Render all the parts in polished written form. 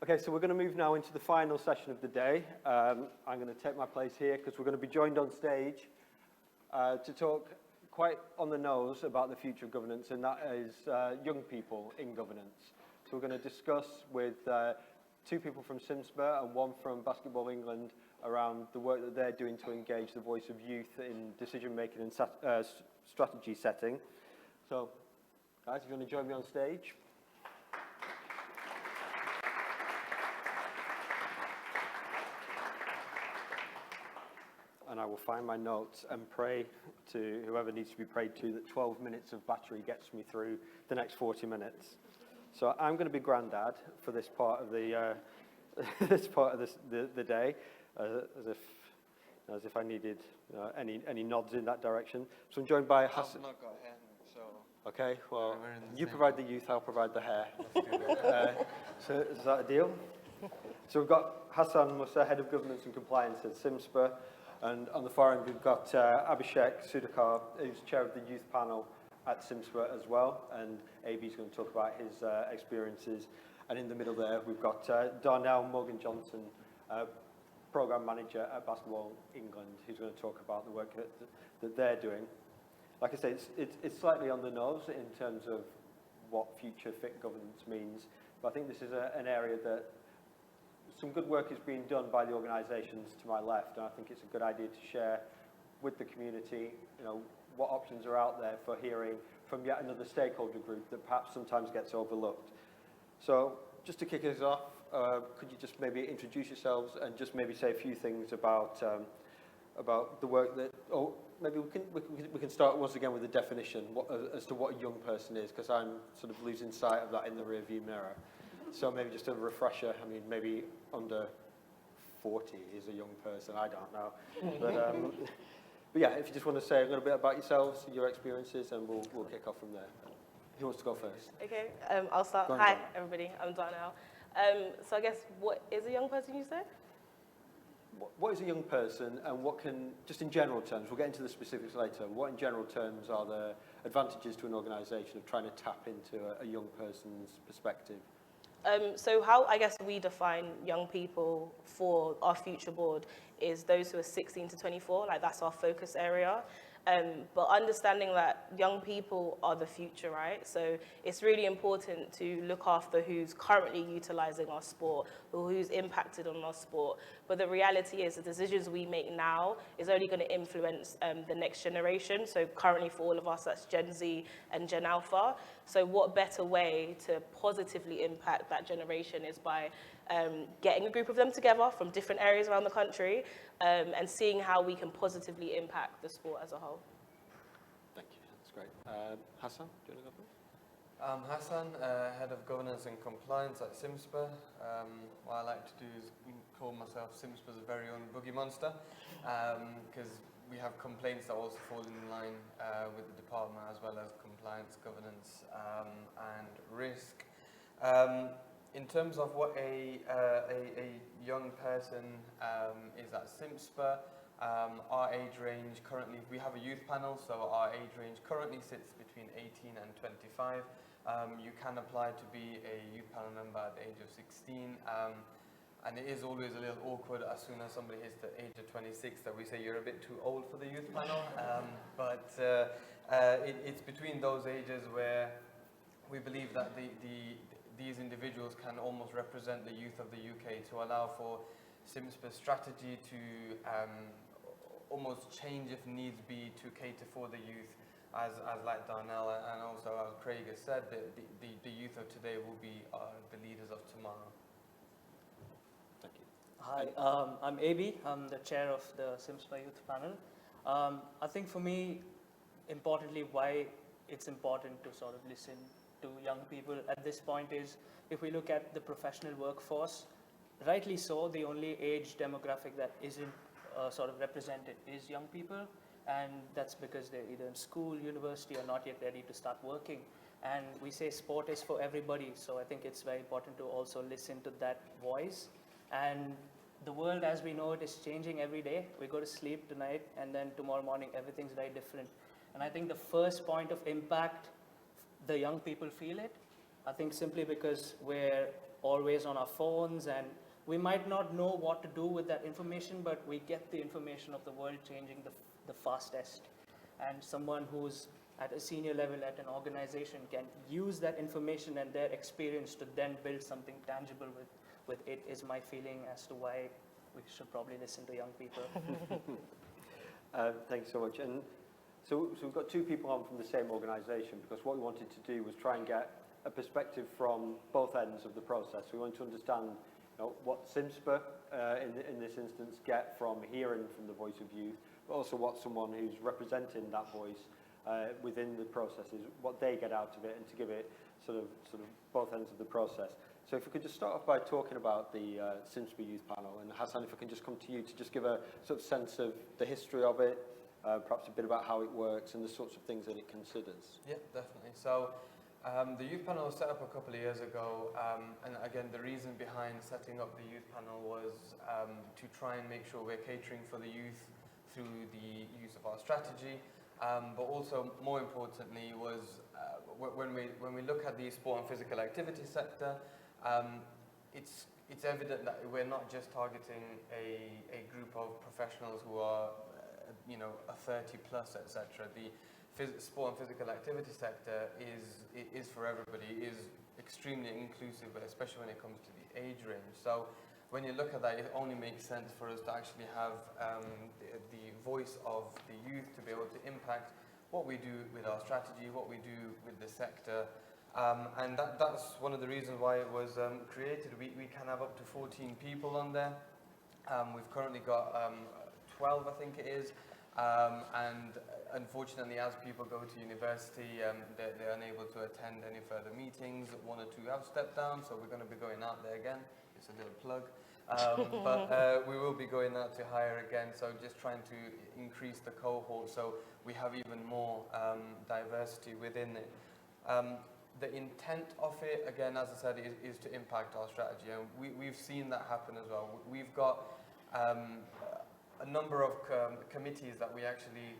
Okay, so we're going to move now into the final session of the day. I'm going to take my place here because we're going to be joined on stage to talk quite on the nose about the future of governance, and that is young people in governance. So we're going to discuss with two people from SIMSPA and one from Basketball England around the work that they're doing to engage the voice of youth in decision-making and strategy setting. So, guys, if you want to join me on stage. And I will find my notes and pray to whoever needs to be prayed to that 12 minutes of battery gets me through the next 40 minutes. So I'm going to be granddad for this part of the the day, as if I needed any nods in that direction. So I'm joined by Hassan. I've not got hair, so. Okay, well, you provide the youth, I'll provide the hair. So is that a deal? So we've got Hassan Musa, Head of Governance and Compliance at SIMSPA. And on the far end, we've got Abhishek Sudhakar, who's chair of the youth panel at SIMSPA as well. And AB's going to talk about his experiences. And in the middle there, we've got Darnell Morgan-Johnson, program manager at Basketball England, who's going to talk about the work that they're doing. Like I say, it's slightly on the nose in terms of what future fit governance means. But I think this is an area that some good work is being done by the organisations to my left, and I think it's a good idea to share with the community, what options are out there for hearing from yet another stakeholder group that perhaps sometimes gets overlooked. So, just to kick us off, could you just maybe introduce yourselves and just maybe say a few things about the work that, or maybe we can start once again with the definition as to what a young person is, because I'm sort of losing sight of that in the rearview mirror. So maybe just a refresher. I mean, maybe under 40 is a young person. I don't know. But yeah, if you just want to say a little bit about yourselves, your experiences, and we'll kick off from there. Who wants to go first? Okay, I'll start. Hi, everybody. I'm Darnell. So I guess, what is a young person, you say? What is a young person, and what can, just in general terms, we'll get into the specifics later, what in general terms are the advantages to an organisation of trying to tap into a young person's perspective? So how, I guess, we define young people for our future board is those who are 16 to 24, like that's our focus area. But understanding that young people are the future, right? So it's really important to look after who's currently utilising our sport or who's impacted on our sport. But the reality is the decisions we make now is only going to influence the next generation. So currently for all of us, that's Gen Z and Gen Alpha. So what better way to positively impact that generation is by getting a group of them together from different areas around the country and seeing how we can positively impact the sport as a whole. Thank you, that's great. Hassan, do you want to go first? I'm Hassan, Head of Governance and Compliance at SIMSPA. What I like to do is call myself SIMSPA's very own boogie monster, because we have complaints that also fall in line with the department, as well as compliance, governance, and risk. In terms of what a young person is at SIMSPA, our age range currently, we have a youth panel, so our age range currently sits between 18 and 25. You can apply to be a youth panel member at the age of 16, and it is always a little awkward as soon as somebody hits the age of 26 that we say you're a bit too old for the youth panel, but it's between those ages where we believe that these individuals can almost represent the youth of the UK to allow for SIMSPA's strategy to almost change if needs be to cater for the youth, as like Darnell and also as Craig has said, the youth of today will be the leaders of tomorrow. Thank you. Hi, I'm AB. I'm the chair of the SIMSPA Youth Panel. I think for me, importantly, why it's important to sort of listen to young people at this point is, if we look at the professional workforce, rightly so, the only age demographic that isn't sort of represented is young people, and that's because they're either in school, university, or not yet ready to start working. And we say sport is for everybody, so I think it's very important to also listen to that voice. And the world as we know it is changing every day. We go to sleep tonight, and then tomorrow morning everything's very different. And I think the first point of impact, the young people feel it. I think simply because we're always on our phones, and we might not know what to do with that information, but we get the information of the world changing the fastest. And someone who's at a senior level at an organization can use that information and their experience to then build something tangible with it, is my feeling as to why we should probably listen to young people. Thanks so much. And so we've got two people on from the same organisation, because what we wanted to do was try and get a perspective from both ends of the process. We want to understand what SIMSPA, in this instance, get from hearing from the voice of youth, but also what someone who's representing that voice within the process is, what they get out of it, and to give it sort of both ends of the process. So if we could just start off by talking about the SIMSPA Youth Panel, and Hassan, if I can just come to you to just give a sort of sense of the history of it, perhaps a bit about how it works and the sorts of things that it considers. Yeah, definitely. So the youth panel was set up a couple of years ago, and again, the reason behind setting up the youth panel was to try and make sure we're catering for the youth through the use of our strategy, but also more importantly was when we look at the sport and physical activity sector, it's evident that we're not just targeting a group of professionals who are a 30 plus, etc. The sport and physical activity sector is for everybody, is extremely inclusive, especially when it comes to the age range. So when you look at that, it only makes sense for us to actually have the voice of the youth to be able to impact what we do with our strategy, what we do with the sector. And that's one of the reasons why it was created. We can have up to 14 people on there. We've currently got 12, I think it is. And unfortunately, as people go to university, they're unable to attend any further meetings. One or two have stepped down, so we're going to be going out there again. It's a little plug. But we will be going out to hire again, so just trying to increase the cohort so we have even more diversity within it. The intent of it, again, as I said, is to impact our strategy, and we've seen that happen as well. We've got a number of committees that we actually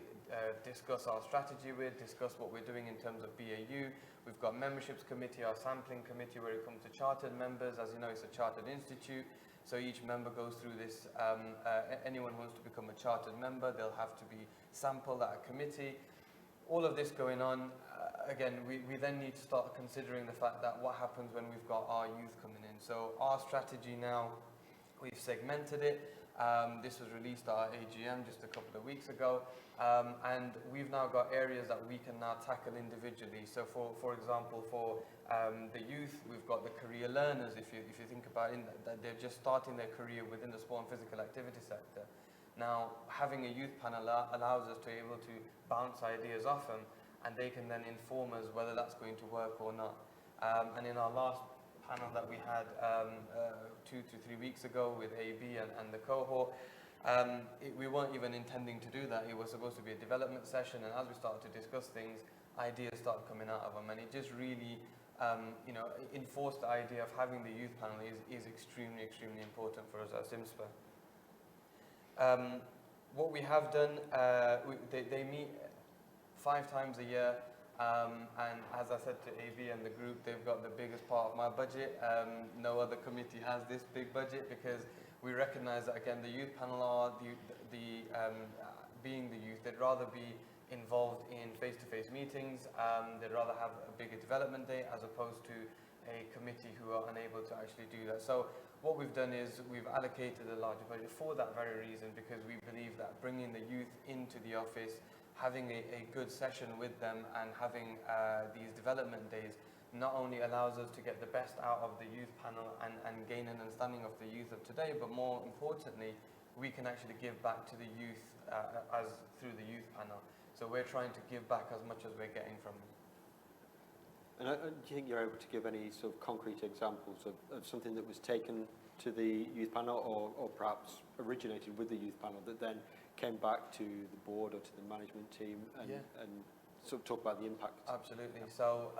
discuss our strategy with, discuss what we're doing in terms of BAU. We've got memberships committee, our sampling committee, where it comes to chartered members. As you know, it's a chartered institute, so each member goes through this. Anyone who wants to become a chartered member, they'll have to be sampled at a committee. All of this going on, again, we then need to start considering the fact that what happens when we've got our youth coming in. So our strategy now, we've segmented it. This was released at our AGM just a couple of weeks ago, and we've now got areas that we can now tackle individually. So for example, for the youth, we've got the career learners. If you think about it, that they're just starting their career within the sport and physical activity sector. Now, having a youth panel allows us to be able to bounce ideas off them, and they can then inform us whether that's going to work or not. And in our last panel that we had 2 to 3 weeks ago with AB and the cohort, we weren't even intending to do that. It was supposed to be a development session, and as we started to discuss things, ideas started coming out of them, and it just really enforced the idea of having the youth panel is extremely, extremely important for us at SIMSPA. What we have done, they meet 5 times a year, and as I said to AB and the group, they've got the biggest part of my budget. No other committee has this big budget, because we recognise that, again, the youth panel are being the youth, they'd rather be involved in face-to-face meetings. They'd rather have a bigger development day as opposed to a committee who are unable to actually do that. So what we've done is we've allocated a larger budget for that very reason, because we believe that bringing the youth into the office, having a good session with them, and having these development days not only allows us to get the best out of the youth panel and gain an understanding of the youth of today, but more importantly, we can actually give back to the youth as through the youth panel. So we're trying to give back as much as we're getting from them. And do you think you're able to give any sort of concrete examples of something that was taken to the youth panel, or perhaps originated with the youth panel, that then came back to the board or to the management team, and sort of talk about the impact? Absolutely. So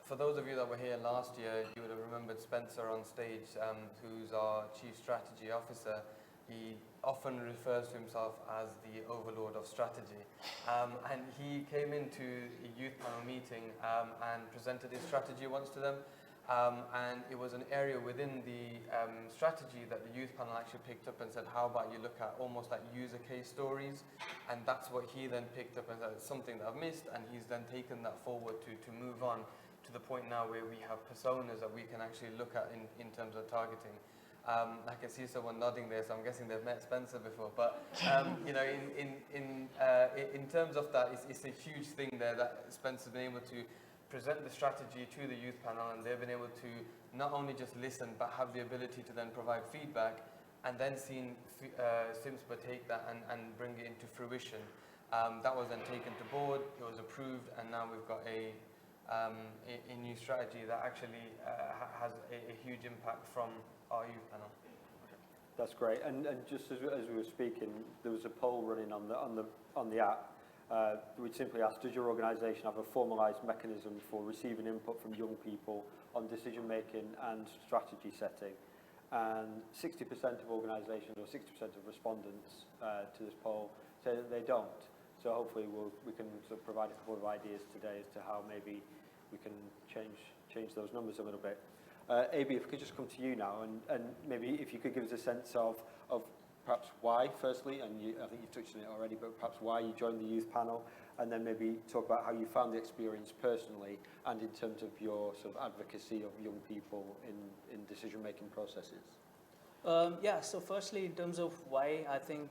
for those of you that were here last year, you would have remembered Spencer on stage, who's our Chief Strategy Officer. He often refers to himself as the overlord of strategy. And he came into a youth panel meeting and presented his strategy once to them. And it was an area within the strategy that the youth panel actually picked up and said, how about you look at almost like user case stories? And that's what he then picked up and said, it's something that I've missed, and he's then taken that forward to move on to the point now where we have personas that we can actually look at in terms of targeting. I can see someone nodding there, so I'm guessing they've met Spencer before. But you know, in terms of that, it's a huge thing there that Spencer's been able to present the strategy to the youth panel, and they've been able to not only just listen, but have the ability to then provide feedback, and then seen SIMSPA take that and bring it into fruition. That was then taken to board, it was approved, and now we've got a new strategy that actually has a huge impact from our youth panel. That's great. And just as we were speaking, there was a poll running on the app. We'd simply ask, does your organisation have a formalised mechanism for receiving input from young people on decision making and strategy setting? And 60% of organisations, or 60% of respondents to this poll, say that they don't. So hopefully we can sort of provide a couple of ideas today as to how maybe we can change those numbers a little bit. AB, if we could just come to you now, and maybe if you could give us a sense of perhaps why, firstly, and I think you touched on it already, but perhaps why you joined the youth panel, and then maybe talk about how you found the experience personally and in terms of your sort of advocacy of young people in decision-making processes. Yeah, so firstly, in terms of why I think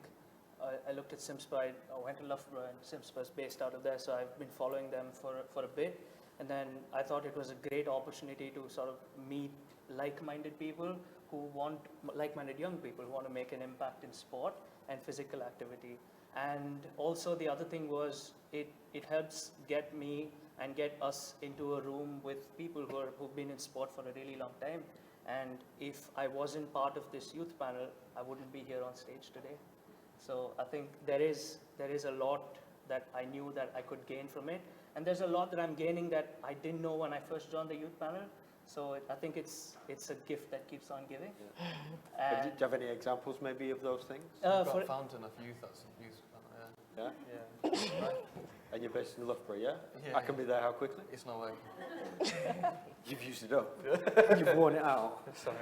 I looked at SIMSPA, I went to Loughborough, and SIMSPA is based out of there, so I've been following them for a bit. And then I thought it was a great opportunity to sort of meet like-minded people who want, like-minded young people who want to make an impact in sport and physical activity. And also the other thing was it helps get me and get us into a room with people who've been in sport for a really long time. And if I wasn't part of this youth panel, I wouldn't be here on stage today. So I think there is a lot that I knew that I could gain from it. And there's a lot that I'm gaining that I didn't know when I first joined the youth panel. So I think it's a gift that keeps on giving. Yeah. Do you have any examples maybe of those things? We've got a fountain of youth that's used. Yeah? Yeah. Right. And you're based in Loughborough, yeah? Yeah. I can be there how quickly? It's not working. You've used it up. You've worn it out. Sorry.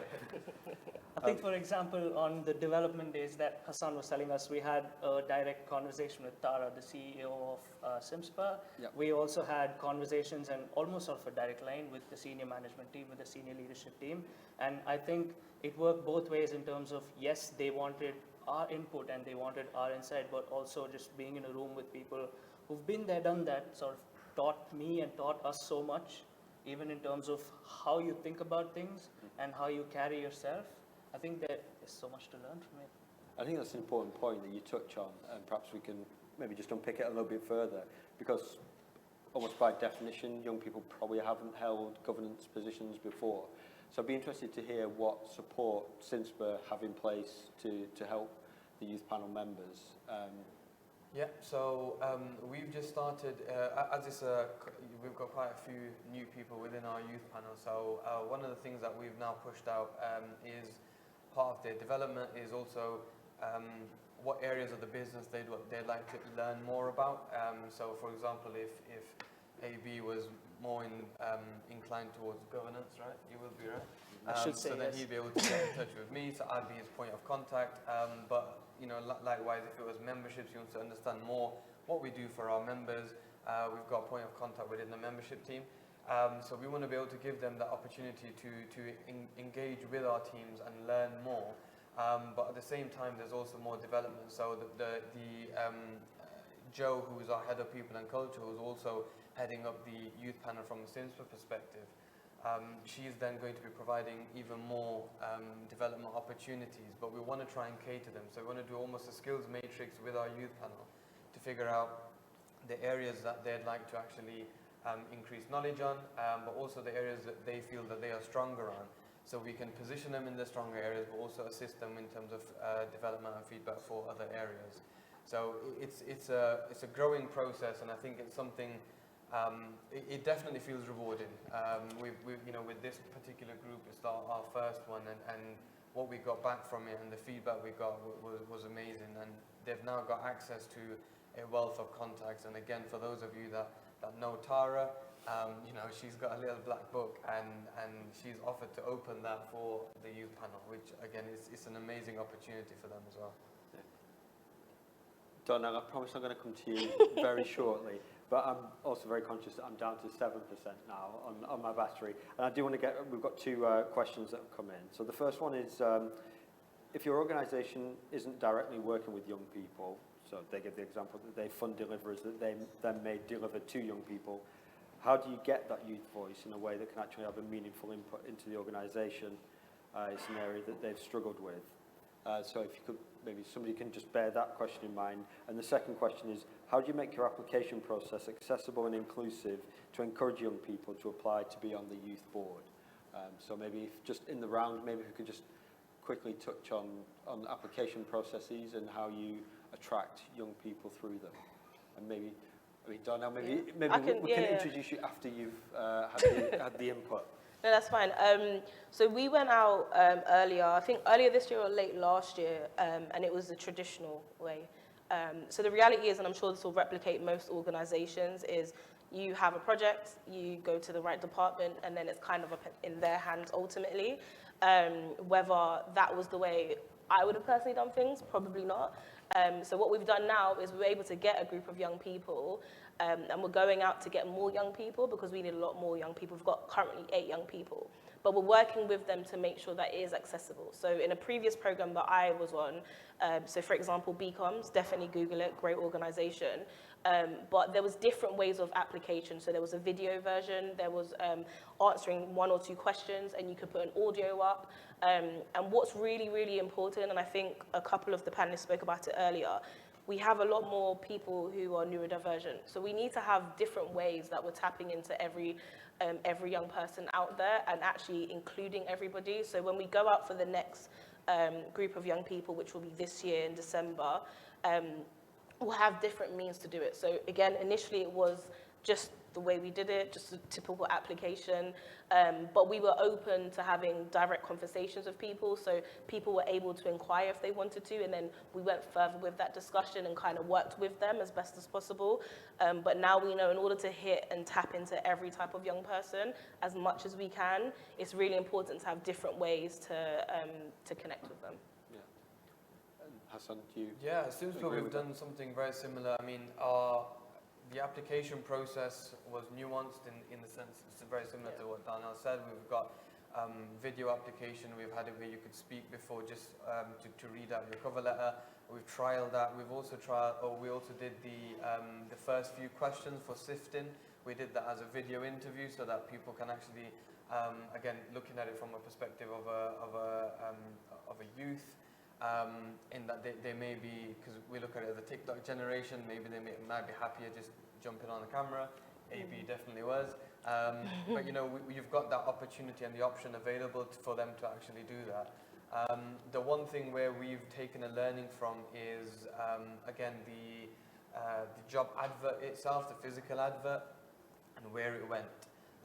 I think, for example, on the development days that Hassan was telling us, we had a direct conversation with Tara, the CEO of SIMSPA. Yep. We also had conversations and almost sort of a direct line with the senior management team, with the senior leadership team. And I think it worked both ways in terms of, yes, they wanted our input and they wanted our insight, but also just being in a room with people who've been there, done that, sort of taught me and taught us so much, even in terms of how you think about things and how you carry yourself. I think there is so much to learn from it. I think that's an important point that you touch on, and perhaps we can maybe just unpick it a little bit further, because almost by definition, young people probably haven't held governance positions before. So I'd be interested to hear what support SIMSPA have in place to help the youth panel members. Yeah, so we've just started, we've got quite a few new people within our youth panel. So one of the things that we've now pushed out is part of their development is also what areas of the business they'd like to learn more about. So for example, if AB was more inclined towards governance, right? You will be, right? I should say so then yes. he'd be able to get in touch with me, so I'd be his point of contact. But you know, likewise, if it was memberships, he wants to understand more what we do for our members. We've got a point of contact within the membership team. So we want to be able to give them the opportunity to engage with our teams and learn more. But at the same time, there's also more development. So Joe, who's our head of people and culture, who's also heading up the youth panel from a SIMSPA perspective, she's then going to be providing even more development opportunities, but we want to try and cater them. So we want to do almost a skills matrix with our youth panel to figure out the areas that they'd like to actually increase knowledge on, but also the areas that they feel that they are stronger on. So we can position them in the stronger areas, but also assist them in terms of development and feedback for other areas. So it's a growing process, and I think it's something. It definitely feels rewarding. You know, with this particular group, it's our first one, and what we got back from it and the feedback we got was amazing. And they've now got access to a wealth of contacts. And again, for those of you that know Tara, You know, she's got a little black book, and she's offered to open that for the youth panel, which again it's an amazing opportunity for them as well. Donnell, I promise I'm going to come to you very shortly, but I'm also very conscious that I'm down to 7% now on my battery. And I do want to we've got two questions that have come in. So the first one is, if your organisation isn't directly working with young people, so they give the example that they fund deliverers that they then may deliver to young people, how do you get that youth voice in a way that can actually have a meaningful input into the organisation? It's an area that they've struggled with. So if you could, maybe somebody can just bear that question in mind. And the second question is, how do you make your application process accessible and inclusive to encourage young people to apply to be on the youth board? So maybe if just in the round, maybe if you could just quickly touch on application processes and how you attract young people through them. And maybe, I mean, Donnell, maybe we can introduce you after you've had the input. No, that's fine. So we went out earlier, I think earlier this year or late last year, and it was the traditional way. So the reality is, and I'm sure this will replicate most organizations, is you have a project, you go to the right department, and then it's kind of up in their hands ultimately. Whether that was the way I would have personally done things, probably not. So what we've done now is we're able to get a group of young people, and we're going out to get more young people because we need a lot more young people. We've got currently 8 young people, but we're working with them to make sure that it is accessible. So in a previous program that I was on, so for example, BComs, definitely Google it, great organization. But there was different ways of application. So there was a video version, there was answering 1 or 2 questions, and you could put an audio up. And what's really, really important, and I think a couple of the panelists spoke about it earlier, we have a lot more people who are neurodivergent. So we need to have different ways that we're tapping into every young person out there and actually including everybody. So when we go out for the next group of young people, which will be this year in December, we'll have different means to do it. So again, initially it was just the way we did it, just a typical application, but we were open to having direct conversations with people, so people were able to inquire if they wanted to, and then we went further with that discussion and kind of worked with them as best as possible. But now we know in order to hit and tap into every type of young person as much as we can, it's really important to have different ways to connect with them. Hassan, do you? Yeah, it seems like we've done something very similar. I mean, the application process was nuanced in the sense it's very similar to what Donnell said. We've got video application. We've had it where you could speak before just to read out your cover letter. We've trialed that. We've also we also did the first few questions for sifting. We did that as a video interview so that people can actually, again, looking at it from a perspective of a youth. In that they may be, because we look at it as a TikTok generation, maybe they might be happier just jumping on the camera. AB definitely was. But you know, you've got that opportunity and the option available for them to actually do that. The one thing where we've taken a learning from is, again, the job advert itself, the physical advert, and where it went.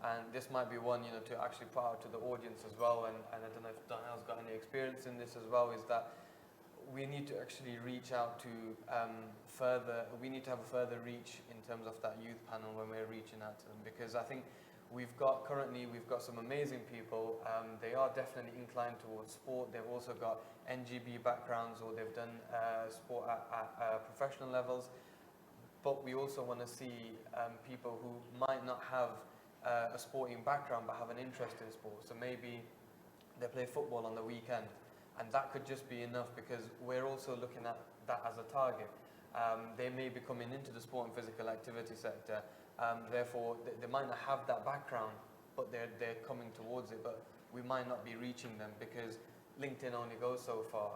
And this might be one, you know, to actually put out to the audience as well, and I don't know if Donnell's got any experience in this as well, is that we need to actually reach out to we need to have a further reach in terms of that youth panel when we're reaching out to them, because I think currently we've got some amazing people. They are definitely inclined towards sport. They've also got NGB backgrounds, or they've done sport at professional levels. But we also want to see people who might not have a sporting background but have an interest in sport. So maybe they play football on the weekend, and that could just be enough, because we're also looking at that as a target. They may be coming into the sport and physical activity sector, therefore they might not have that background, but they're coming towards it, but we might not be reaching them because LinkedIn only goes so far.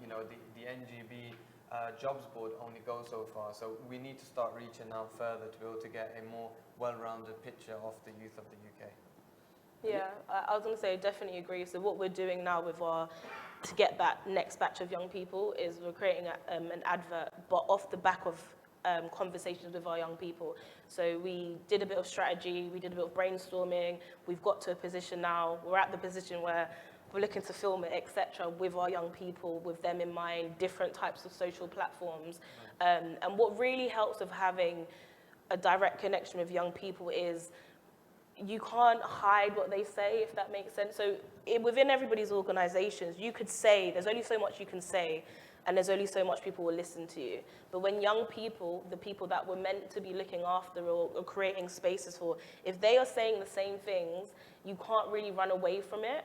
You know, the NGB jobs board only goes so far, so we need to start reaching out further to be able to get a more well-rounded picture of the youth of the UK. Yeah, I was going to say, I definitely agree. So what we're doing now to get that next batch of young people is we're creating an advert, but off the back of conversations with our young people. So we did a bit of strategy, we did a bit of brainstorming, we've got to a position now, we're at the position where we're looking to film it, etc., with our young people, with them in mind, different types of social platforms. And what really helps with having a direct connection with young people is you can't hide what they say, if that makes sense. So within everybody's organizations, you could say, there's only so much you can say, and there's only so much people will listen to you. But when young people, the people that we're meant to be looking after or creating spaces for, if they are saying the same things, you can't really run away from it.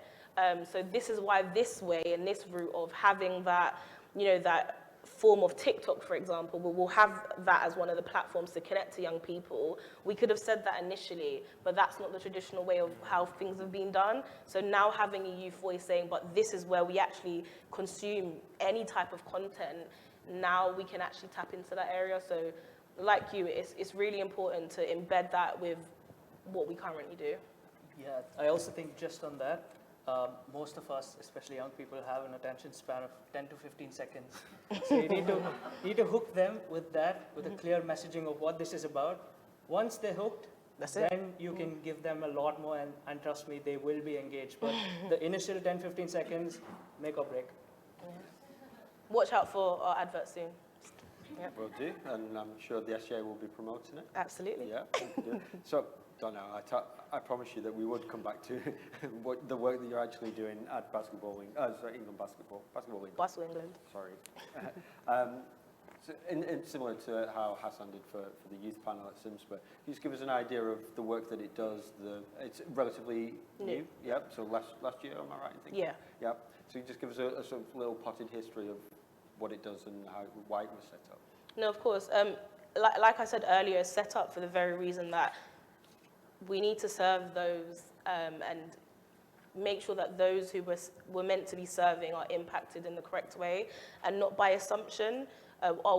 So this is why this way and this route of having that, that form of TikTok, for example, we'll have that as one of the platforms to connect to young people. We could have said that initially, but that's not the traditional way of how things have been done. So now having a youth voice saying, but this is where we actually consume any type of content, now we can actually tap into that area. So like you, it's really important to embed that with what we currently do. Yeah, I also think just on that, most of us, especially young people, have an attention span of 10 to 15 seconds. So you need to hook them with that, with a clear messaging of what this is about. Once they're hooked, then you can give them a lot more, and trust me, they will be engaged. But the initial 10, 15 seconds, make or break. Yeah. Watch out for our advert soon. Yep. Will do, and I'm sure the SGA will be promoting it. Absolutely. Yeah. So, don't know, I promise you that we would come back to the work that you're actually doing at England Basketball England. Basketball England. Sorry. So similar to how Hassan did for the youth panel at SimSpa, can you just give us an idea of the work that it does? It's relatively new. Yep. So last year, am I right in thinking? Yeah. Yep. So you just give us a sort of little potted history of what it does and why it was set up. No, of course. Like I said earlier, it's set up for the very reason that we need to serve those and make sure that those who we're meant to be serving are impacted in the correct way and not by assumption.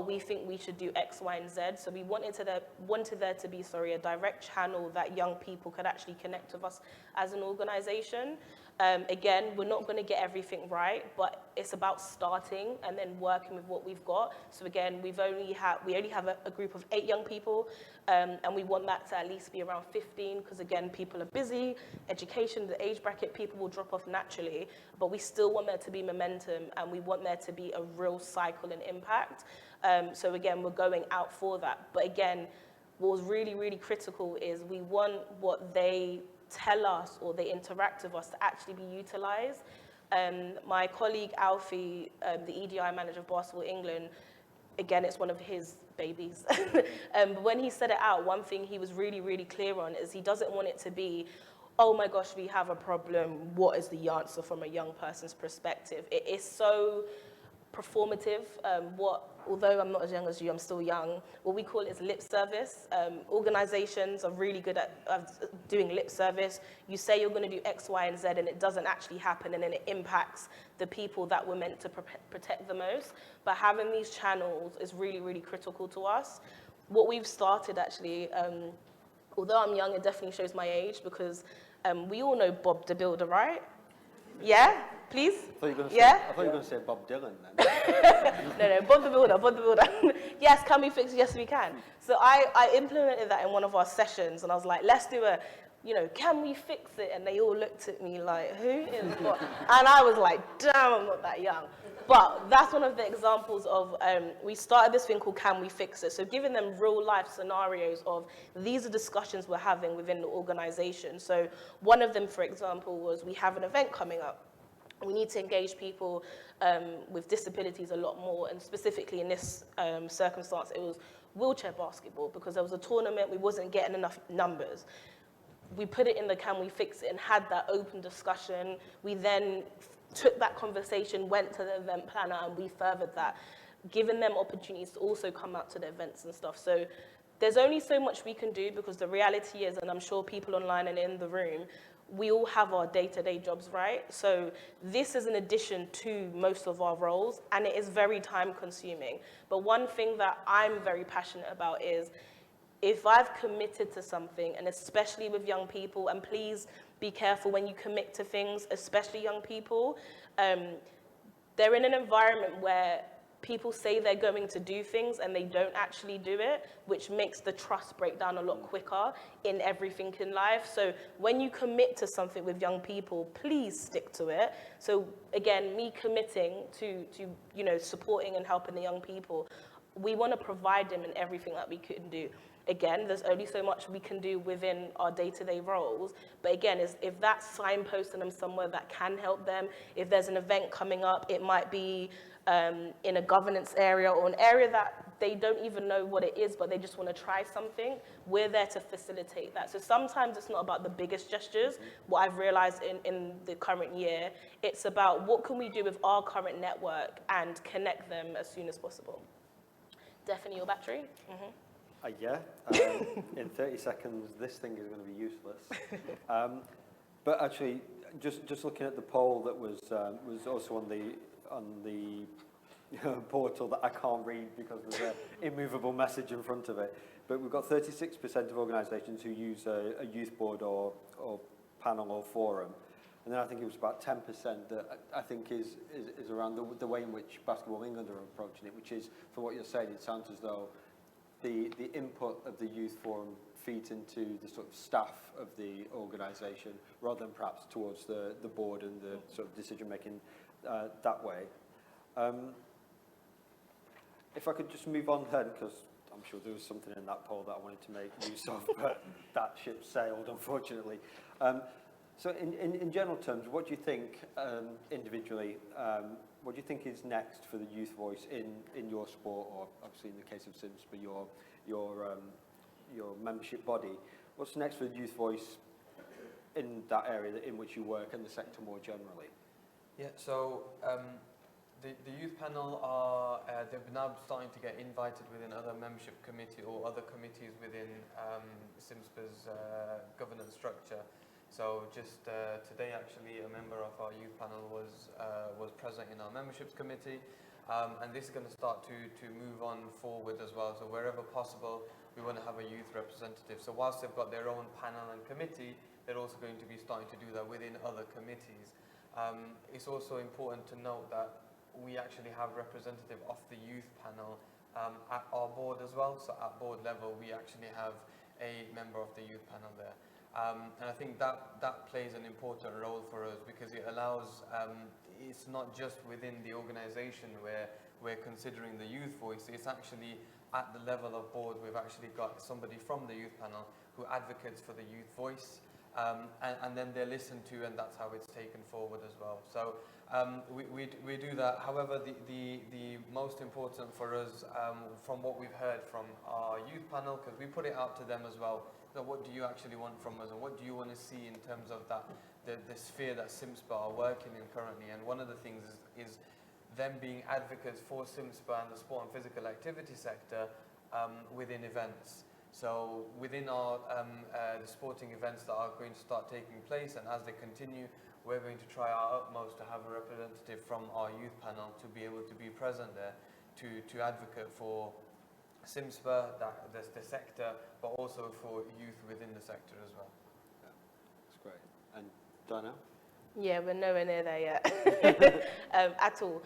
We think we should do X, Y, and Z. So we wanted there to be a direct channel that young people could actually connect with us as an organization. Again, we're not going to get everything right, but it's about starting and then working with what we've got. So again, we only have a group of 8 young people, and we want that to at least be around 15, because again, people are busy, education, the age bracket, people will drop off naturally, but we still want there to be momentum, and we want there to be a real cycle and impact. So again, we're going out for that. But again, what was really, really critical is we want what they tell us or they interact with us to actually be utilized. My colleague Alfie, the EDI manager of Basketball England, again, it's one of his babies. But when he said it out, one thing he was really, really clear on is he doesn't want it to be, oh my gosh, we have a problem, what is the answer from a young person's perspective? It is so performative. Although I'm not as young as you, I'm still young, what we call it is lip service. Organizations are really good at doing lip service. You say you're going to do X, Y, and Z, and it doesn't actually happen, and then it impacts the people that we're meant to protect the most. But having these channels is really, really critical to us. What we've started, actually, although I'm young, it definitely shows my age, because we all know Bob the Builder, right? Yeah? Please? I thought you were going to say Bob Dylan then. No, Bob the Builder. Yes, can we fix it? Yes, we can. So I implemented that in one of our sessions, and I was like, let's do can we fix it? And they all looked at me like, who is what? And I was like, damn, I'm not that young. But that's one of the examples of, we started this thing called Can We Fix It? So giving them real life scenarios of, these are discussions we're having within the organization. So one of them, for example, was we have an event coming up. We need to engage people with disabilities a lot more, and specifically in this circumstance, it was wheelchair basketball, because there was a tournament, we wasn't getting enough numbers. We put it in the Can We Fix It and had that open discussion. We then took that conversation, went to the event planner, and we furthered that, giving them opportunities to also come out to the events and stuff. So there's only so much we can do, because the reality is, and I'm sure people online and in the room, we all have our day-to-day jobs, right? So this is an addition to most of our roles, and it is very time-consuming. But one thing that I'm very passionate about is, if I've committed to something, and especially with young people, and please be careful when you commit to things, especially young people, they're in an environment where people say they're going to do things and they don't actually do it, which makes the trust break down a lot quicker in everything in life. So when you commit to something with young people, please stick to it. So again, me committing to supporting and helping the young people, we want to provide them in everything that we can do. again, there's only so much we can do within our day-to-day roles. But again, if that's signposting them somewhere that can help them, if there's an event coming up, it might be in a governance area or an area that they don't even know what it is, but they just want to try something, we're there to facilitate that. So sometimes it's not about the biggest gestures. What I've realized in the current year, it's about what can we do with our current network and connect them as soon as possible. Definitely your battery? Yeah, in 30 seconds, this thing is going to be useless. But actually, just looking at the poll that was also on the portal that I can't read because there's an immovable message in front of it. But we've got 36% of organisations who use a youth board or panel or forum. And then I think it was about 10% that I think is around the way in which Basketball England are approaching it, which is, from what you're saying, it sounds as though the input of the youth forum feeds into the sort of staff of the organisation rather than perhaps towards the board and the sort of decision making that way. If I could just move on then, because I'm sure there was something in that poll that I wanted to make use of, but that ship sailed, unfortunately. So in general terms, what do you think, individually, what do you think is next for the youth voice in your sport, or obviously in the case of SIMSPA, your membership body? What's next for the youth voice in that area in which you work and the sector more generally? Yeah, so the youth panel they've now starting to get invited within other membership committee or other committees within SIMSPA's governance structure. So just today, actually, a member of our youth panel was present in our memberships committee, and this is going to start to move on forward as well. So wherever possible, we want to have a youth representative. So whilst they've got their own panel and committee, they're also going to be starting to do that within other committees. It's also important to note that we actually have representative of the youth panel at our board as well. So at board level, we actually have a member of the youth panel there. And I think that plays an important role for us because it allows, it's not just within the organisation where we're considering the youth voice, it's actually at the level of board, we've actually got somebody from the youth panel who advocates for the youth voice, and then they're listened to, and that's how it's taken forward as well. So we do that. However, the most important for us, from what we've heard from our youth panel, because we put it out to them as well, so what do you actually want from us, and what do you want to see in terms of that the sphere that SIMSPA are working in currently? And one of the things is them being advocates for SIMSPA and the sport and physical activity sector within events. So within our the sporting events that are going to start taking place, and as they continue, we're going to try our utmost to have a representative from our youth panel to be able to be present there to advocate for SIMSPA, the sector, but also for youth within the sector as well. Yeah, that's great. And Dana? Yeah, we're nowhere near there yet at all.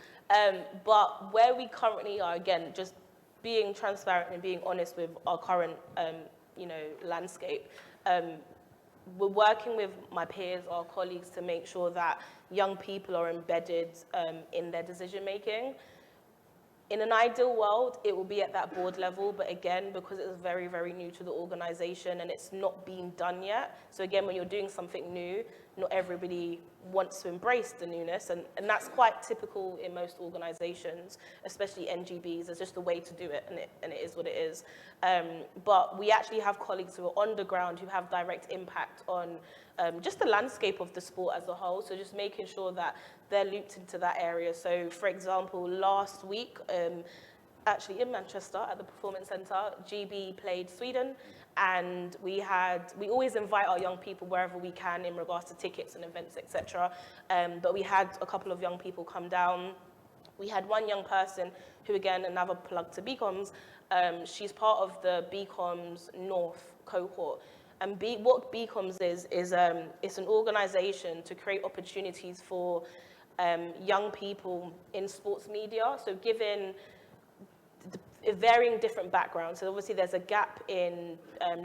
But where we currently are, again, just being transparent and being honest with our current, landscape. We're working with my peers, our colleagues, to make sure that young people are embedded in their decision making. In an ideal world, it will be at that board level, but again, because it's very, very new to the organization and it's not being done yet. So again, when you're doing something new, not everybody wants to embrace the newness, and that's quite typical in most organizations, especially NGBs. It's just a way to do it, and it is what it is. But we actually have colleagues who are on the ground who have direct impact on just the landscape of the sport as a whole, so just making sure that they're looped into that area. So, for example, last week, actually in Manchester at the Performance Centre, GB played Sweden, and we always invite our young people wherever we can in regards to tickets and events, etc. But we had a couple of young people come down. We had one young person who, again, another plug to BComs, she's part of the BComs North cohort. And what BComs is it's an organization to create opportunities for varying different backgrounds. So obviously there's a gap in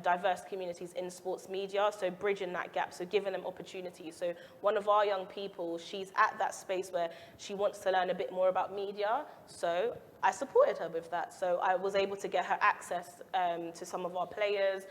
diverse communities in sports media, so bridging that gap, so giving them opportunities. So one of our young people, she's at that space where she wants to learn a bit more about media, so I supported her with that. So I was able to get her access to some of our players.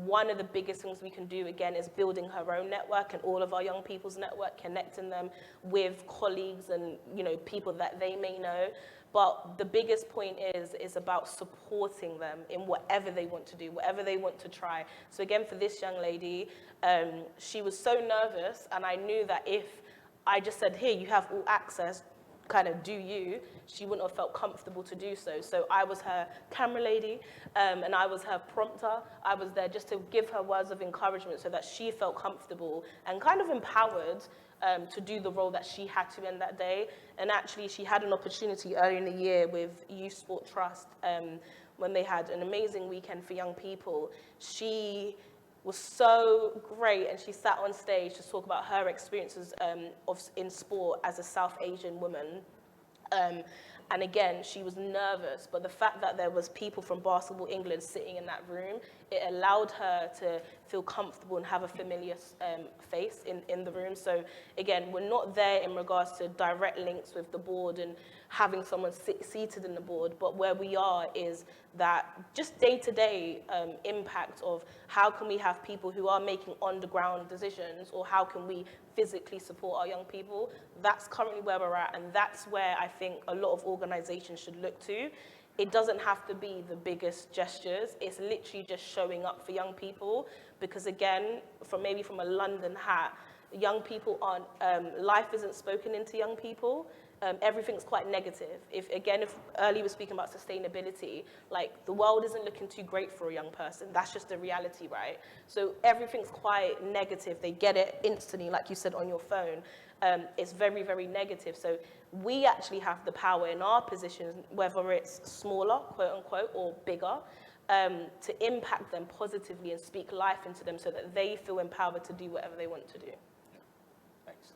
One of the biggest things we can do, again, is building her own network and all of our young people's network, connecting them with colleagues and, you know, people that they may know. But the biggest point is about supporting them in whatever they want to do, whatever they want to try. So again, for this young lady, she was so nervous, and I knew that if I just said, here, you have all access, kind of do you, she wouldn't have felt comfortable to do so. So I was her camera lady, and I was her prompter. I was there just to give her words of encouragement so that she felt comfortable and kind of empowered to do the role that she had to in that day. And actually, she had an opportunity earlier in the year with Youth Sport Trust when they had an amazing weekend for young people. She was so great, and she sat on stage to talk about her experiences in sport as a South Asian woman. And again, she was nervous, but the fact that there was people from Basketball England sitting in that room, it allowed her to feel comfortable and have a familiar face in the room. So again, we're not there in regards to direct links with the board and having someone seated in the board, but where we are is that just day-to-day impact of how can we have people who are making on-the-ground decisions, or how can we physically support our young people. That's currently where we're at, and that's where I think a lot of organizations should look to. It doesn't have to be the biggest gestures. It's literally just showing up for young people, because again, from a London hat, young people aren't, life isn't spoken into young people. Everything's quite negative. If earlier we're speaking about sustainability, like the world isn't looking too great for a young person. That's just the reality, right? So everything's quite negative. They get it instantly, like you said, on your phone. It's very, very negative. So we actually have the power in our positions, whether it's smaller, quote unquote, or bigger, to impact them positively and speak life into them so that they feel empowered to do whatever they want to do. Thanks.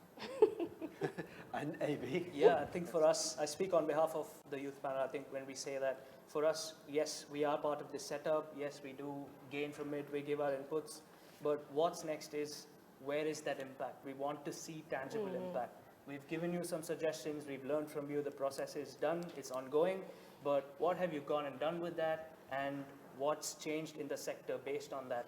And AB? Yeah, I think for us, I speak on behalf of the youth panel. I think when we say that, for us, yes, we are part of this setup. Yes, we do gain from it. We give our inputs. But what's next is, where is that impact? We want to see tangible impact. We've given you some suggestions. We've learned from you. The process is done. It's ongoing. But what have you gone and done with that? And what's changed in the sector based on that?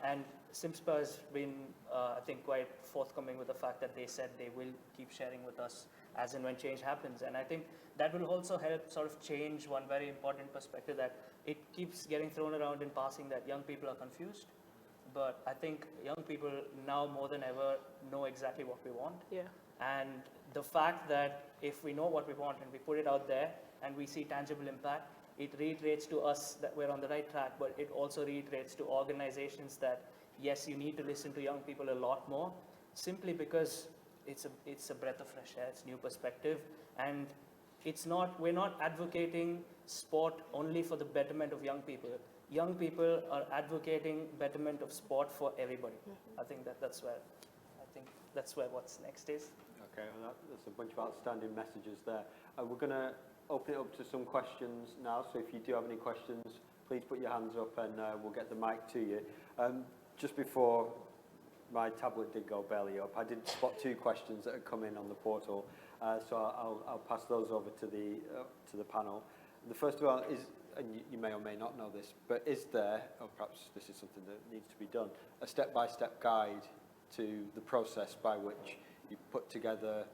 And SIMSPA has been, I think, quite forthcoming with the fact that they said they will keep sharing with us as and when change happens. And I think that will also help sort of change one very important perspective, that it keeps getting thrown around in passing that young people are confused. But I think young people now more than ever know exactly what we want. Yeah. And the fact that if we know what we want and we put it out there and we see tangible impact, it reiterates to us that we're on the right track, but it also reiterates to organizations that, yes, you need to listen to young people a lot more, simply because it's a breath of fresh air, it's new perspective, and we're not advocating sport only for the betterment of young people. Young people are advocating betterment of sport for everybody. I think that's where what's next is. Okay, well that's a bunch of outstanding messages there. We're going to open it up to some questions now, so if you do have any questions, please put your hands up and we'll get the mic to you. Just before my tablet did go belly up, I did spot 2 questions that had come in on the portal, so I'll pass those over to the panel. The first one is, and you may or may not know this, but is there, or perhaps this is something that needs to be done, a step-by-step guide to the process by which you put together,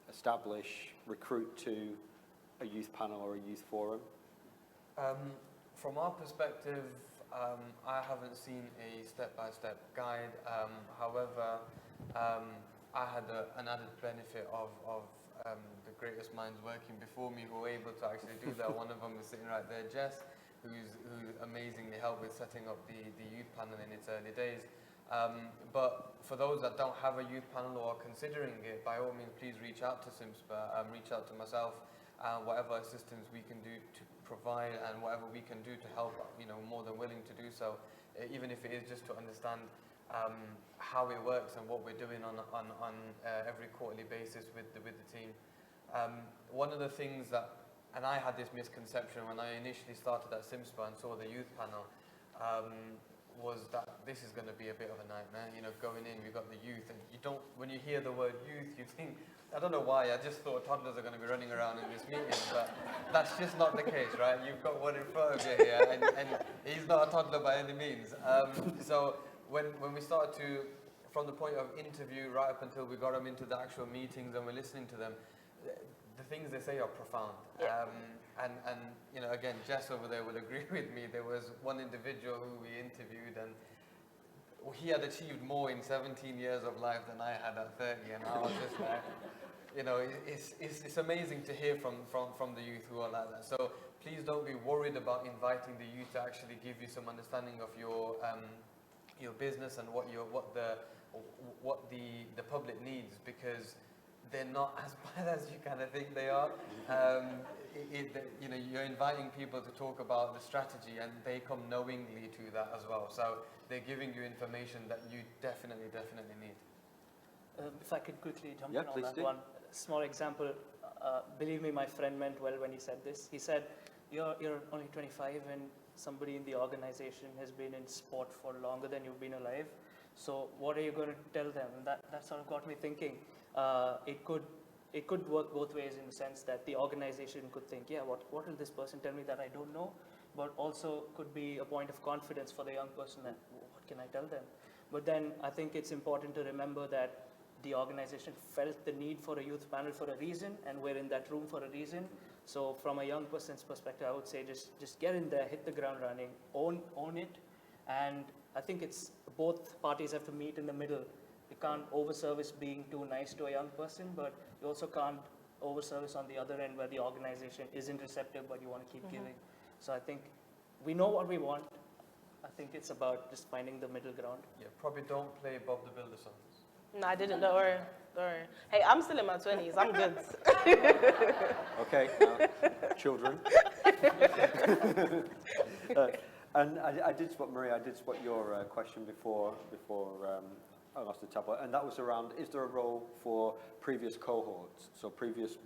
establish, recruit to a youth panel or a youth forum? From our perspective, I haven't seen a step-by-step guide. However, I had an added benefit of the greatest minds working before me who were able to actually do that. One of them is sitting right there, Jess, who amazingly helped with setting up the youth panel in its early days. But for those that don't have a youth panel or are considering it, by all means, please reach out to SIMSPA, reach out to myself, whatever assistance we can do to provide and whatever we can do to help, more than willing to do so, even if it is just to understand how it works and what we're doing on every quarterly basis with the team. One of the things that and I had this misconception when I initially started at SimSpa and saw the youth panel, was that this is going to be a bit of a nightmare. You know, going in, we've got the youth, and you don't, when you hear the word youth, you think, I don't know why, I just thought toddlers are going to be running around in this meeting, but that's just not the case, right? You've got one in front of you here, and he's not a toddler by any means. So when we started to, from the point of interview right up until we got them into the actual meetings and we're listening to them, the things they say are profound. Yeah. And you know, again, Jess over there will agree with me. There was one individual who we interviewed, and he had achieved more in 17 years of life than I had at 30, and I was just like, you know, it's amazing to hear from the youth who are like that. So please don't be worried about inviting the youth to actually give you some understanding of your business and what the public needs, because they're not as bad as you kind of think they are. You know, you're inviting people to talk about the strategy, and they come knowingly to that as well. So they're giving you information that you definitely need. If I could quickly jump Yeah, in on please that do. one small example. Believe me, my friend meant well when he said this. He said, you're only 25 and somebody in the organization has been in sport for longer than you've been alive. So what are you going to tell them? And that sort of got me thinking. It could work both ways, in the sense that the organization could think, yeah, what will this person tell me that I don't know? But also could be a point of confidence for the young person that, what can I tell them? But then I think it's important to remember that the organization felt the need for a youth panel for a reason, and we're in that room for a reason. So from a young person's perspective, I would say just get in there, hit the ground running, own it. And I think it's both parties have to meet in the middle. You can't overservice being too nice to a young person, but you also can't overservice on the other end where the organization isn't receptive, but you want to keep giving. So I think we know what we want. I think it's about just finding the middle ground. Yeah, probably don't play Bob the Builder songs. No, I didn't. Don't worry. Hey, I'm still in my 20s. I'm good. Okay, children. And I did spot, Maria, I did spot your question before I lost the tablet, and that was around, is there a role for previous cohorts, so previous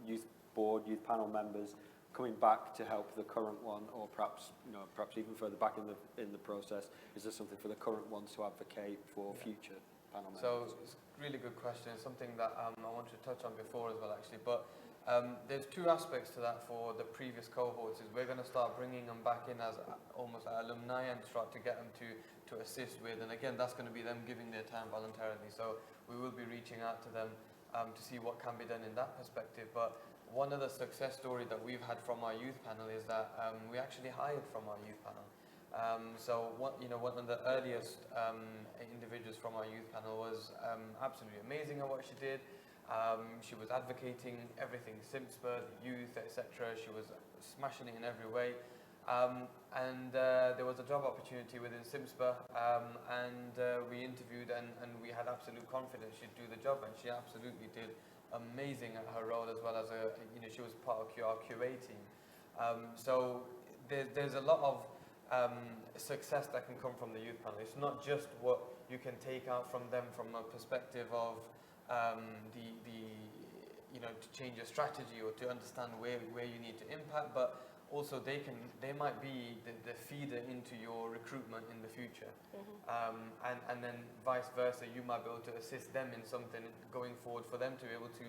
youth board, youth panel members coming back to help the current one, or perhaps, you know, perhaps even further back in the process? Is there something for the current ones to advocate for future panel members? So it's a really good question. It's something that I wanted to touch on before as well, actually. But there's two aspects to that for the previous cohorts. Is we're going to start bringing them back in as almost alumni and start to get them to assist with. And again, that's going to be them giving their time voluntarily. So we will be reaching out to them to see what can be done in that perspective. But one other success story that we've had from our youth panel is that we actually hired from our youth panel. So one of the earliest individuals from our youth panel was absolutely amazing at what she did. She was advocating everything, SimSpa, the youth, etc. She was smashing it in every way. And there was a job opportunity within SimSpa, and we interviewed, and we had absolute confidence she'd do the job, and she absolutely did amazing at her role, as well as she was part of our QA team. So there's a lot of success that can come from the youth panel. It's not just what you can take out from them from a perspective of to change your strategy or to understand where you need to impact, but also they might be the feeder into your recruitment in the future. And then vice versa, you might be able to assist them in something going forward for them to be able to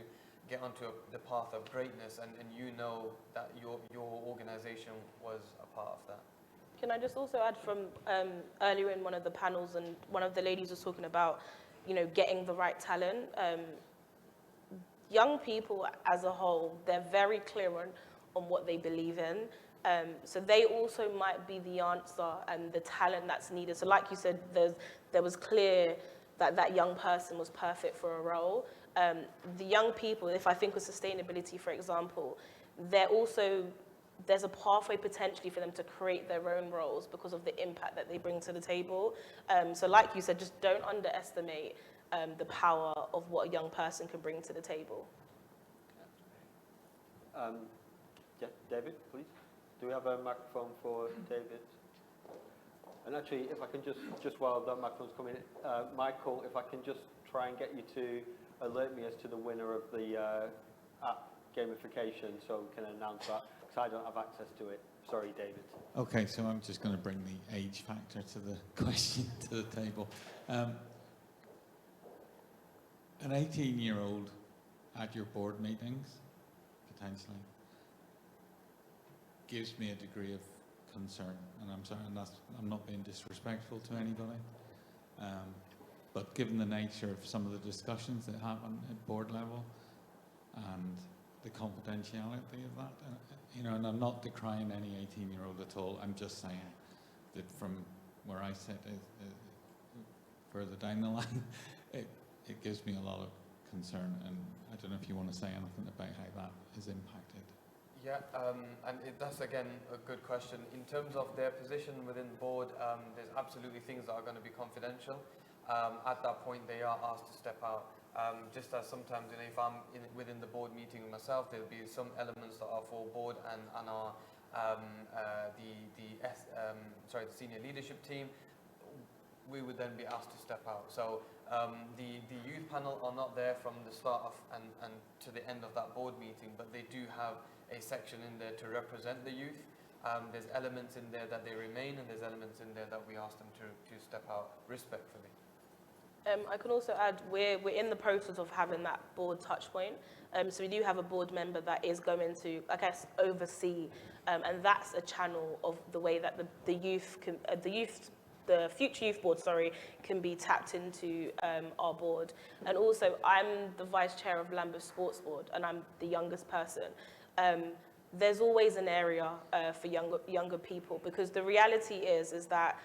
get onto the path of greatness, and you know that your organization was a part of that. Can I just also add from earlier in one of the panels, and one of the ladies was talking about, getting the right talent. Young people as a whole, they're very clear on what they believe in. So they also might be the answer and the talent that's needed. So like you said, there was clear that young person was perfect for a role. The young people, if I think of sustainability, for example, there's a pathway potentially for them to create their own roles because of the impact that they bring to the table. So like you said, just don't underestimate the power of what a young person can bring to the table. Yeah, David, please. Do we have a microphone for David? And actually, if I can just while that microphone's coming in, Michael, if I can just try and get you to alert me as to the winner of the app gamification, so we can announce that, because I don't have access to it. Sorry, David. Okay, so I'm just going to bring the age factor to the question to the table. An 18-year-old at your board meetings, potentially, gives me a degree of concern, and I'm sorry, and I'm not being disrespectful to anybody, but given the nature of some of the discussions that happen at board level and the confidentiality of that, you know, and I'm not decrying any 18-year-old at all. I'm just saying that from where I sit, further down the line, it gives me a lot of concern, and I don't know if you want to say anything about how that is impacted. Yeah, that's again a good question. In terms of their position within the board, there's absolutely things that are going to be confidential. At that point, they are asked to step out. Just as sometimes, you know, if I'm within the board meeting myself, there'll be some elements that are for board and our the senior leadership team. We would then be asked to step out. So the youth panel are not there from the start of and to the end of that board meeting, but they do have a section in there to represent the youth. There's elements in there that they remain, and there's elements in there that we ask them to step out respectfully. I can also add, we're in the process of having that board touch point. So we do have a board member that is going to, I guess, oversee, and that's a channel of the way that the future youth board, can be tapped into our board. And also, I'm the vice chair of Lambeth Sports Board, and I'm the youngest person. There's always an area for younger people, because the reality is that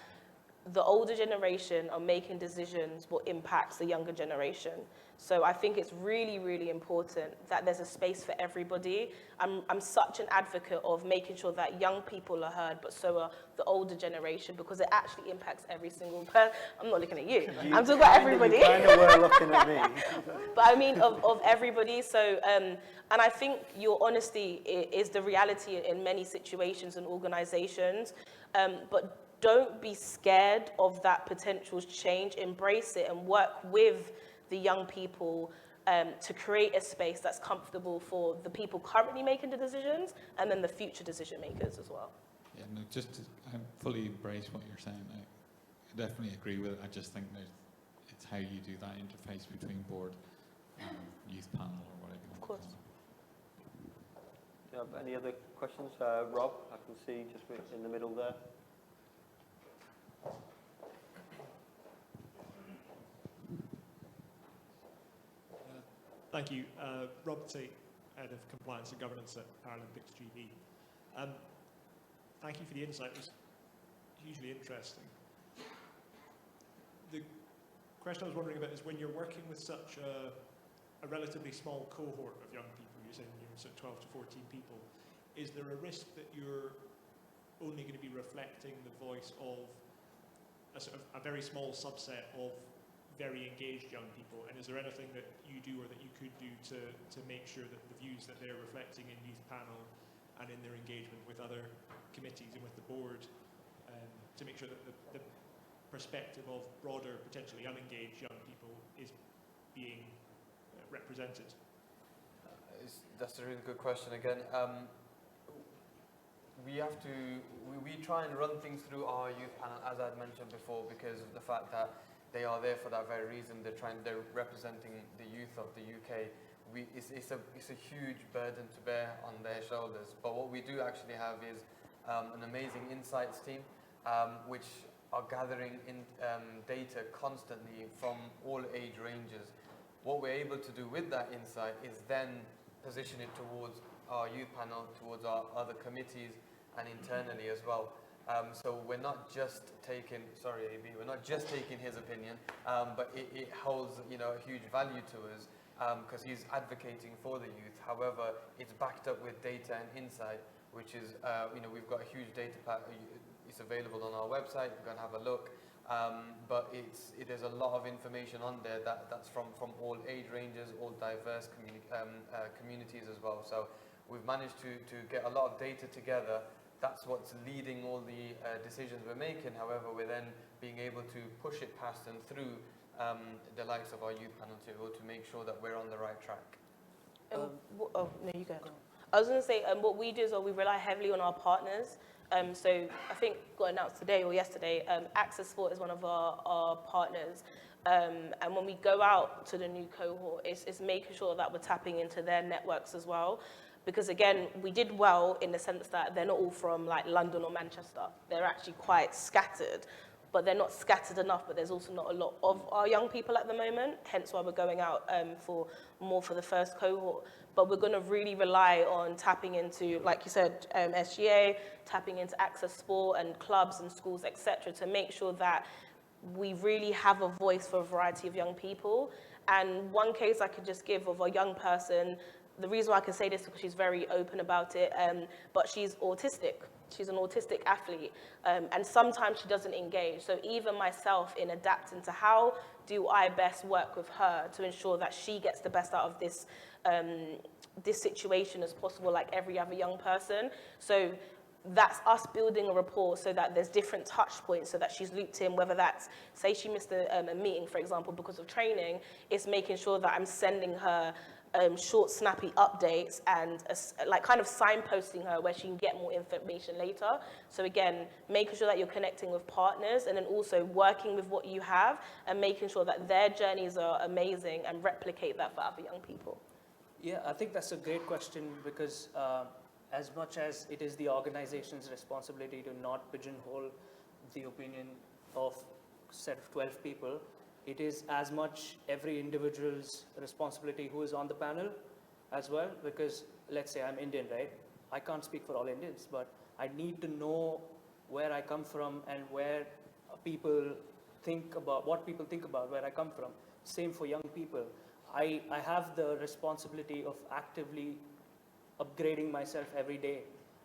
the older generation are making decisions what impacts the younger generation. So I think it's really, really important that there's a space for everybody. I'm such an advocate of making sure that young people are heard, but so are the older generation, because it actually impacts every single person. I'm not looking at you. I'm talking about everybody. You kind of were looking at me. But I mean of everybody. So, and I think your honesty is the reality in many situations and organizations. But don't be scared of that potential change. Embrace it and work with the young people to create a space that's comfortable for the people currently making the decisions, and then the future decision makers as well. Yeah, no, I fully embrace what you're saying. I definitely agree with it. I just think it's how you do that interface between board and youth panel or whatever you want to call it. Do you have any other questions? Rob, I can see just in the middle there. Thank you. Rob Tate, Head of Compliance and Governance at Paralympics GB. Thank you for the insight. It was hugely interesting. The question I was wondering about is, when you're working with such a relatively small cohort of young people, you're saying so 12 to 14 people, is there a risk that you're only going to be reflecting the voice of a very small subset of very engaged young people, and is there anything that you do or that you could do to make sure that the views that they're reflecting in youth panel and in their engagement with other committees and with the board, to make sure that the perspective of broader, potentially unengaged young people is being represented? That's a really good question again. We try and run things through our youth panel, as I'd mentioned before, because of the fact that they are there for that very reason. They're representing the youth of the UK. It's a huge burden to bear on their shoulders. But what we do actually have is an amazing insights team, which are gathering in data constantly from all age ranges. What we're able to do with that insight is then position it towards our youth panel, towards our other committees, and internally as well. So we're not just taking, sorry AB, we're not just taking his opinion, but it holds, you know, a huge value to us, because he's advocating for the youth. However, it's backed up with data and insight, which is, you know, we've got a huge data pack. It's available on our website. You can have a look. But there's a lot of information on there that's from all age ranges, all diverse communities as well. So we've managed to get a lot of data together. That's what's leading all the decisions we're making. However, we're then being able to push it past and through the likes of our youth panel to make sure that we're on the right track. Oh, no, you go. I was going to say, what we do is we rely heavily on our partners. So I think got announced today or yesterday, Access Sport is one of our partners. And when we go out to the new cohort, it's making sure that we're tapping into their networks as well. Because again, we did well in the sense that they're not all from like London or Manchester. They're actually quite scattered, but they're not scattered enough, but there's also not a lot of our young people at the moment, hence why we're going out for the first cohort. But we're going to really rely on tapping into, like you said, SGA, tapping into Access Sport and clubs and schools, etc., to make sure that we really have a voice for a variety of young people. And one case I could just give of a young person, the reason why I can say this is because she's very open about it, but she's autistic. She's an autistic athlete, and sometimes she doesn't engage. So even myself in adapting to how do I best work with her to ensure that she gets the best out of this situation as possible, like every other young person. So that's us building a rapport so that there's different touch points so that she's looped in, whether that's, say she missed a meeting, for example, because of training, it's making sure that I'm sending her short, snappy updates and like kind of signposting her where she can get more information later. So again, making sure that you're connecting with partners and then also working with what you have and making sure that their journeys are amazing and replicate that for other young people. Yeah, I think that's a great question because as much as it is the organization's responsibility to not pigeonhole the opinion of a set of 12 people, it is as much every individual's responsibility who is on the panel as well, because let's say I'm Indian, right? I can't speak for all Indians, but I need to know where I come from and where people think about, what people think about where I come from. Same for young people. I have the responsibility of actively upgrading myself every day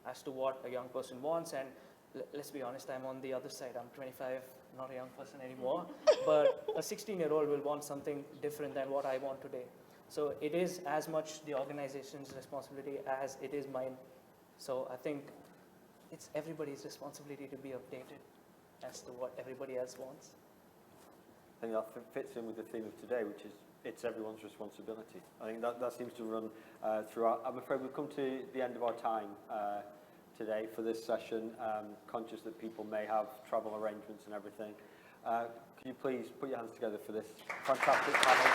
as to what a young person wants, and let's be honest, I'm on the other side. I'm 25, not a young person anymore, but a 16-year-old will want something different than what I want today. So it is as much the organization's responsibility as it is mine. So I think it's everybody's responsibility to be updated as to what everybody else wants. I think that fits in with the theme of today, which is it's everyone's responsibility. I think that seems to run throughout. I'm afraid we've come to the end of our time today for this session, conscious that people may have travel arrangements and everything. Could you please put your hands together for this fantastic panel?